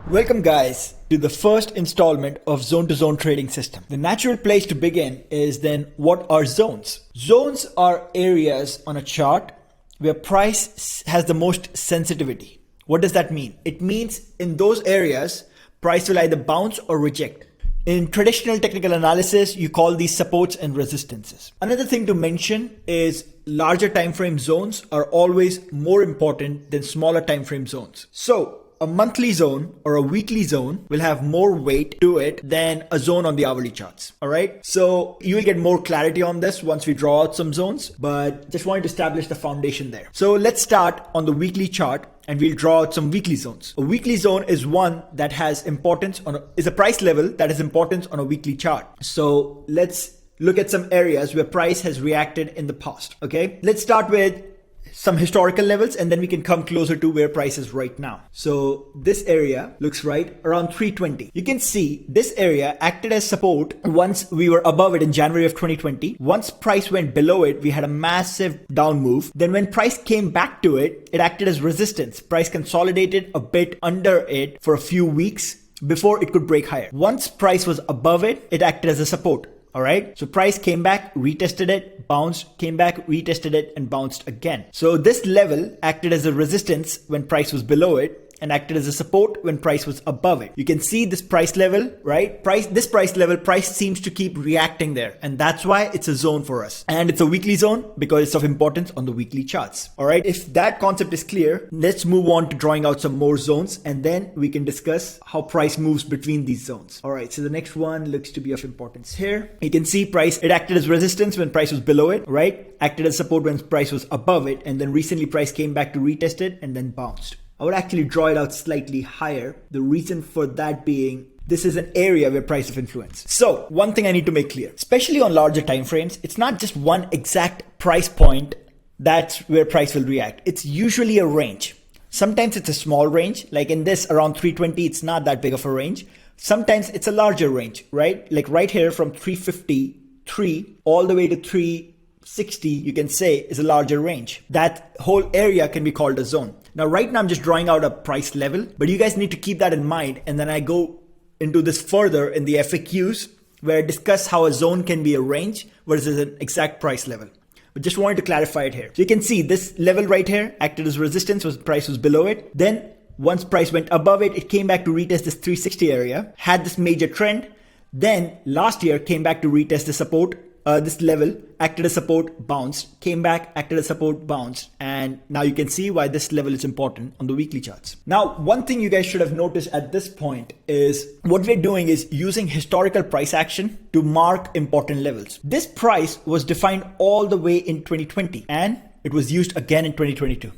Welcome guys to the first installment of Zone to Zone trading system. The natural place to begin is then what are zones? Zones are areas on a chart where price has the most sensitivity. What does that mean? It means in those areas, price will either bounce or reject. In traditional technical analysis, you call these supports and resistances. Another thing to mention is larger time frame zones are always more important than smaller time frame zones. So a monthly zone or a weekly zone will have more weight to it than a zone on the hourly charts. All right. So you will get more clarity on this once we draw out some zones, but just wanted to establish the foundation there. So let's start on the weekly chart and we'll draw out some weekly zones. A weekly zone is one that has importance is a price level that has importance on a weekly chart. So let's look at some areas where price has reacted in the past. Okay. Let's start with some historical levels and then we can come closer to where price is right now. So this area looks right around 320. You can see this area acted as support once we were above it in January of 2020. Once price went below it, we had a massive down move. Then when price came back to it, it acted as resistance. Price consolidated a bit under it for a few weeks before it could break higher. Once price was above it, it acted as a support. All right. So price came back, retested it, bounced, came back, retested it, and bounced again. So this level acted as a resistance when price was below it and acted as a support when price was above it. You can see this price level, right? This price level, price seems to keep reacting there. And that's why it's a zone for us. And it's a weekly zone because it's of importance on the weekly charts. All right. If that concept is clear, let's move on to drawing out some more zones and then we can discuss how price moves between these zones. All right. So the next one looks to be of importance here. You can see price, it acted as resistance when price was below it, right? Acted as support when price was above it. And then recently price came back to retest it and then bounced. I would actually draw it out slightly higher. The reason for that being this is an area where price of influence. So one thing I need to make clear, especially on larger time frames, it's not just one exact price point that's where price will react. It's usually a range. Sometimes it's a small range, like in this around 320, it's not that big of a range. Sometimes it's a larger range, right? Like right here from 353 all the way to 360, you can say is a larger range. That whole area can be called a zone. Now, right now I'm just drawing out a price level, but you guys need to keep that in mind. And then I go into this further in the FAQs where I discuss how a zone can be a range versus an exact price level. But just wanted to clarify it here. So you can see this level right here acted as resistance when price was below it. Then once price went above it, it came back to retest this 360 area, had this major trend. Then last year came back to retest the support. This level acted as support, bounced, came back, acted as support, bounced. And now you can see why this level is important on the weekly charts. Now, one thing you guys should have noticed at this point is what we're doing is using historical price action to mark important levels. This price was defined all the way in 2020 and it was used again in 2022.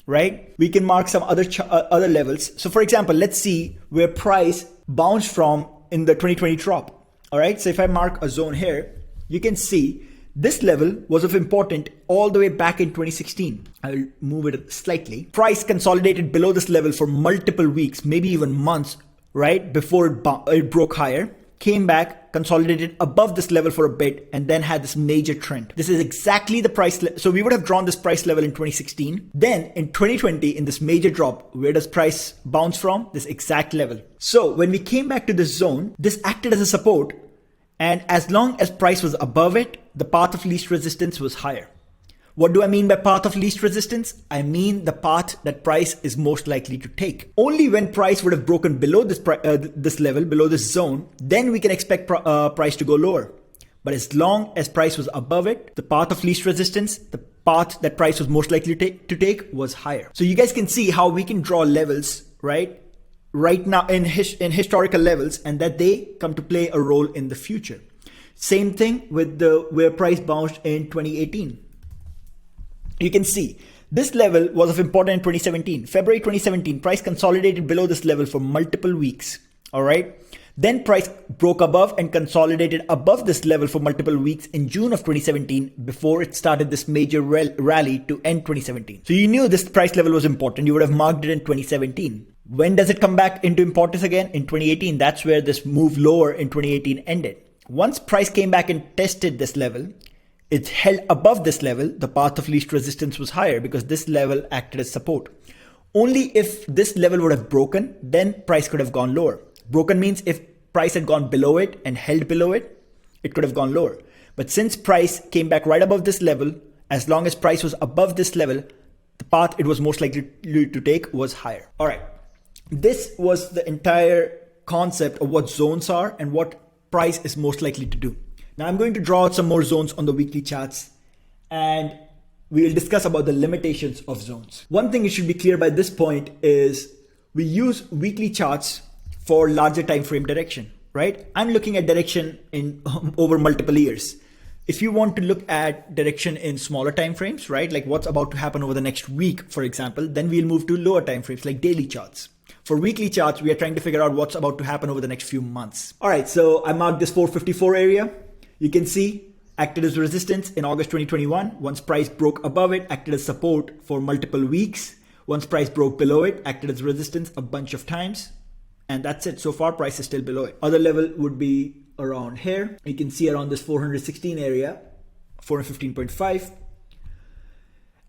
Right? We can mark some other levels. So for example, let's see where price bounced from in the 2020 drop. All right. So if I mark a zone here, you can see this level was of important all the way back in 2016. I'll move it slightly. Price consolidated below this level for multiple weeks, maybe even months, right? Before it broke higher, came back, consolidated above this level for a bit, and then had this major trend. This is exactly the price. So we would have drawn this price level in 2016. Then in 2020, in this major drop, where does price bounce from? This exact level. So when we came back to this zone, this acted as a support. And as long as price was above it, the path of least resistance was higher. What do I mean by path of least resistance? I mean the path that price is most likely to take. Only when price would have broken below this level, below this zone, then we can expect price to go lower. But as long as price was above it, the path of least resistance, the path that price was most likely to take was higher. So you guys can see how we can draw levels, right? Right now in historical levels and that they come to play a role in the future. Same thing with where price bounced in 2018. You can see this level was of importance in 2017. February 2017, price consolidated below this level for multiple weeks. All right. Then price broke above and consolidated above this level for multiple weeks in June of 2017 before it started this major rally to end 2017. So you knew this price level was important. You would have marked it in 2017. When does it come back into importance again? In 2018. That's where this move lower in 2018 ended. Once price came back and tested this level, it held above this level. The path of least resistance was higher because this level acted as support. Only if this level would have broken, then price could have gone lower. Broken means if price had gone below it and held below it, it could have gone lower. But since price came back right above this level, as long as price was above this level, the path it was most likely to take was higher. All right. This was the entire concept of what zones are and what price is most likely to do. Now I'm going to draw out some more zones on the weekly charts, and we will discuss about the limitations of zones. One thing you should be clear by this point is we use weekly charts for larger time frame direction, right? I'm looking at direction in over multiple years. If you want to look at direction in smaller time frames, right? Like what's about to happen over the next week, for example, then we'll move to lower time frames like daily charts. For weekly charts, we are trying to figure out what's about to happen over the next few months. All right, so I marked this 454 area. You can see acted as resistance in August 2021. Once price broke above it, acted as support for multiple weeks. Once price broke below it, acted as resistance a bunch of times. And that's it. So far, price is still below it. Other level would be around here. You can see around this 416 area, 415.5.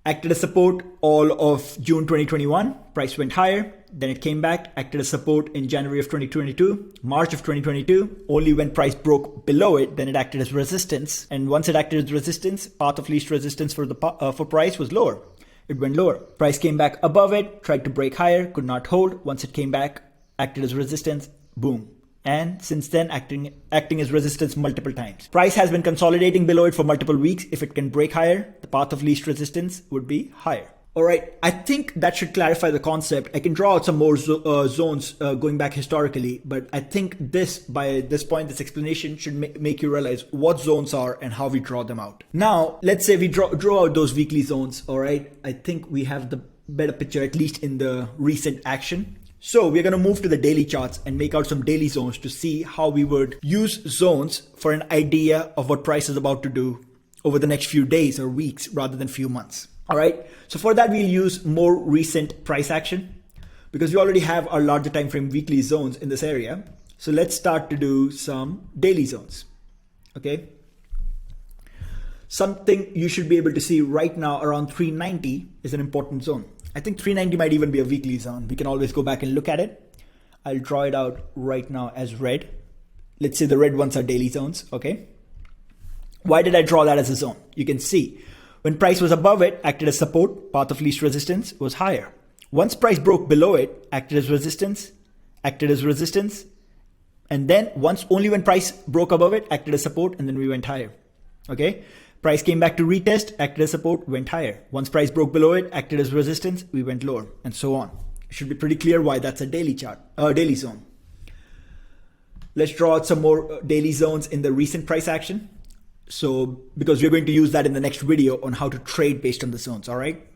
Acted as support all of June 2021. Price went higher. Then it came back, acted as support in January of 2022, March of 2022. Only when price broke below it, then it acted as resistance. And once it acted as resistance, path of least resistance for price was lower. It went lower. Price came back above it, tried to break higher, could not hold. Once it came back, acted as resistance, boom. And since then, acting as resistance multiple times. Price has been consolidating below it for multiple weeks. If it can break higher, the path of least resistance would be higher. All right, I think that should clarify the concept. I can draw out some more zones going back historically, but I think by this point, this explanation should make you realize what zones are and how we draw them out. Now, let's say we draw out those weekly zones, all right? I think we have the better picture, at least in the recent action. So we're going to move to the daily charts and make out some daily zones to see how we would use zones for an idea of what price is about to do over the next few days or weeks rather than few months. All right. So for that, we'll use more recent price action because we already have our larger time frame weekly zones in this area. So let's start to do some daily zones. Okay. Something you should be able to see right now around 390 is an important zone. I think 390 might even be a weekly zone. We can always go back and look at it. I'll draw it out right now as red. Let's say the red ones are daily zones. Okay. Why did I draw that as a zone? You can see when price was above it, acted as support, path of least resistance was higher. Once price broke below it, acted as resistance, and then only when price broke above it, acted as support, and then we went higher. Okay. Price came back to retest, acted as support, went higher. Once price broke below it, acted as resistance, we went lower, and so on. It should be pretty clear why that's a daily zone. Let's draw out some more daily zones in the recent price action. So, because we're going to use that in the next video on how to trade based on the zones, all right?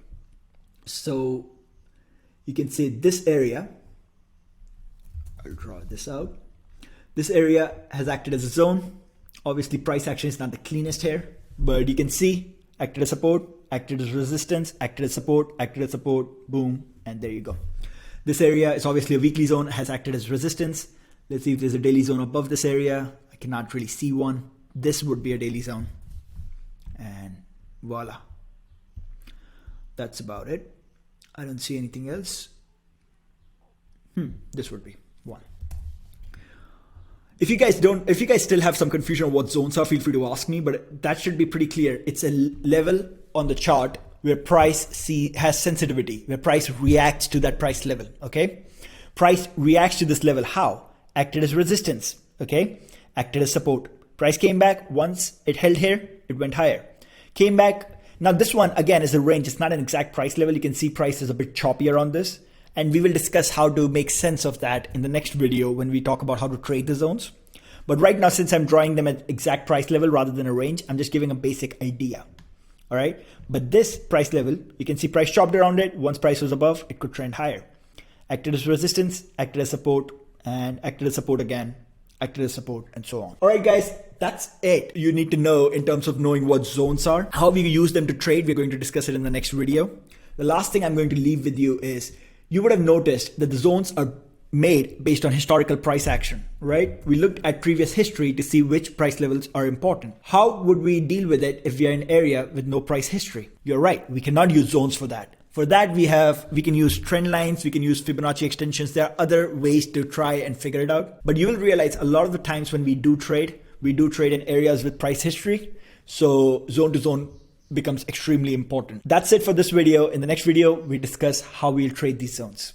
So, you can see this area, I'll draw this out. This area has acted as a zone. Obviously, price action is not the cleanest here, but you can see acted as support, acted as resistance, acted as support, boom, and there you go. This area is obviously a weekly zone, has acted as resistance. Let's see if there's a daily zone above this area. I cannot really see one. This would be a daily zone, and voila. That's about it. I don't see anything else. This would be one. If you guys still have some confusion on what zones are, feel free to ask me, but that should be pretty clear. It's a level on the chart where price has sensitivity, where price reacts to that price level, okay? Price reacts to this level. How? Acted as resistance, okay? Acted as support. Price came back. Once it held here, it went higher. Came back. Now this one again is a range. It's not an exact price level. You can see price is a bit choppy around this. And we will discuss how to make sense of that in the next video when we talk about how to trade the zones. But right now, since I'm drawing them at exact price level rather than a range, I'm just giving a basic idea. All right. But this price level, you can see price chopped around it. Once price was above, it could trend higher. Acted as resistance, acted as support, and acted as support again. Acted as support, and so on. All right, guys, that's it. You need to know in terms of knowing what zones are, how we use them to trade. We're going to discuss it in the next video. The last thing I'm going to leave with you is you would have noticed that the zones are made based on historical price action, right? We looked at previous history to see which price levels are important. How would we deal with it if we are in an area with no price history? You're right. We cannot use zones for that. For that, we can use trend lines, we can use Fibonacci extensions. There are other ways to try and figure it out. But you will realize a lot of the times when we do trade in areas with price history. So zone to zone becomes extremely important. That's it for this video. In the next video, we discuss how we'll trade these zones.